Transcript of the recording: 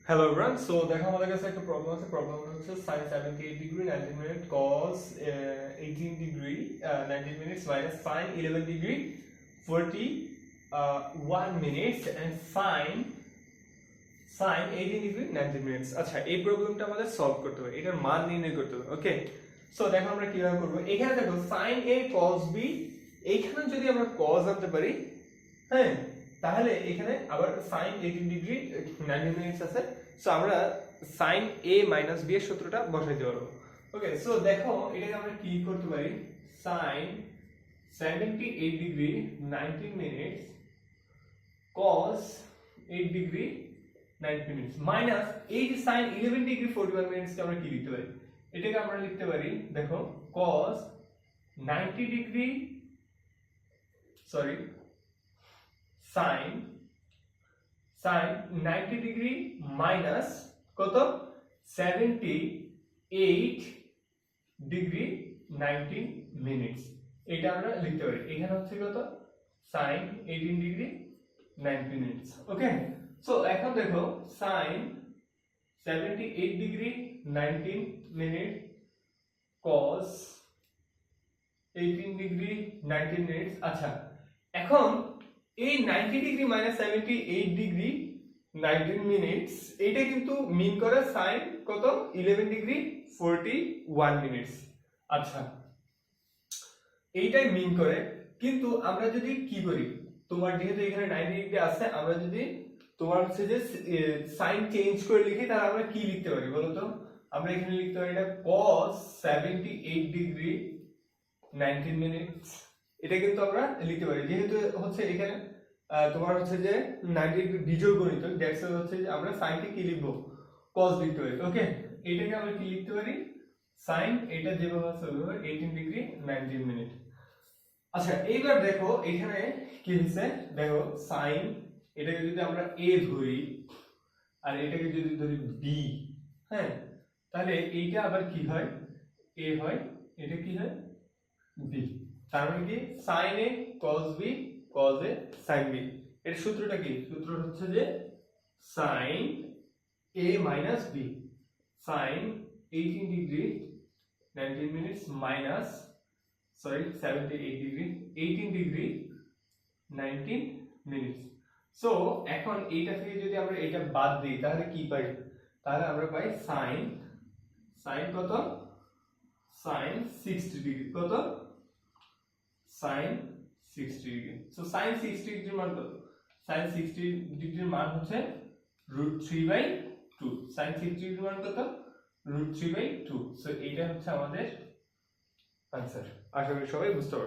Hello everyone, so দেখো আমাদের কাছে একটা প্রবলেম আছে। প্রবলেম হচ্ছে sin 78 degree 90 minute cos 18 degree 90 minutes minus sin 11 degree 41 minutes and sin 18 degree 90 minutes. আচ্ছা, এই প্রবলেমটা আমাদের সলভ করতে হবে, এটার মান নির্ণয় করতে হবে। ওকে, সো দেখো আমরা কিভাবে করব। এখানে দেখো sin a cos b, এইখানে যদি আমরা cos আনতে পারি, হ্যাঁ, তাহলে এখানে আবার sin 18 ডিগ্রি 90 মিনিটস আছে, সো আমরা sin a minus b এর সূত্রটা বসাইতে পারবো। ওকে, সো দেখো এটাকে আমরা কি করতে পারি, sin 78 degree 90 minutes cos 8 degree 90 minutes minus এই যে sin 11 ডিগ্রি 41 মিনিটস কে আমরা কি লিখতে পারি, এটাকে আমরা লিখতে পারি দেখো cos 90 degree sorry sin 90 degree minus কত 78 ডিগ্রি 90 মিনিটস, এটা আমরা লিখতে পারি। এখানে হচ্ছে কত sin 18 ডিগ্রি 90 মিনিটস। ওকে, সো এখন দেখো sin 78 degree 90 minute cos 18 degree 90 minutes. আচ্ছা, এখন এই 90 ডিগ্রি মাইনাস 78 ডিগ্রি 19 মিনিটস এটা কিন্তু মিন করে sin কত 11 ডিগ্রি 41 মিনিটস। আচ্ছা, এইটাই মিন করে, কিন্তু আমরা যদি কি করি, তোমার যেহেতু এখানে 90 ডিগ্রি আছে, আমরা যদি তোমার হচ্ছে যে সাইন চেঞ্জ করে লিখি, তাহলে আমরা কি লিখতে পারি বলো তো? আমরা এখানে লিখতে পারি এটা cos 78 ডিগ্রি 90 মিনিটস, এটা কিন্তু আমরা লিখতে পারি। যেহেতু হচ্ছে এখানে তোমার হচ্ছে যে 90 ডিগ্রি বিজোড় গণিত, দ্যাটস হচ্ছে যে আমরা sin কে কি লিখবো, cos লিখতে পারি। ওকে, এটাকে আমরা কি লিখতে পারি, sin, এটা যেভাবে আছে ওইভাবে 18 ডিগ্রি 90 মিনিট। আচ্ছা, এইবার দেখো এখানে কি হচ্ছে, দেখো sin, এটাকে যদি আমরা a ধরি আর এটাকে যদি ধরি b, হ্যাঁ, তাহলে এইটা আবার কি হয়, a হয়, এটা কি হয় b। তার মানে কি sin a cos b cos a sin b, এর সূত্রটা কি, সূত্র হচ্ছে যে sin a minus b, sin 18 degree 90 minutes minus 78 degree 18 degree 19 minutes. So এখন এইটা থেকে যদি আমরা এটা বাদ দিই তাহলে কি পাই, তাহলে আমরা পাই sin কত, sin 60 ডিগ্রি, কত sin 60 ডিগ্রি। সো sin 60 ডিগ্রির মান কত, sin 60 ডিগ্রির মান হচ্ছে √3/2, sin 60 ডিগ্রির মান কত, √3/2। সো এইটা হচ্ছে আমাদের आंसर। আশা করি সবাই বুঝতে পারবে।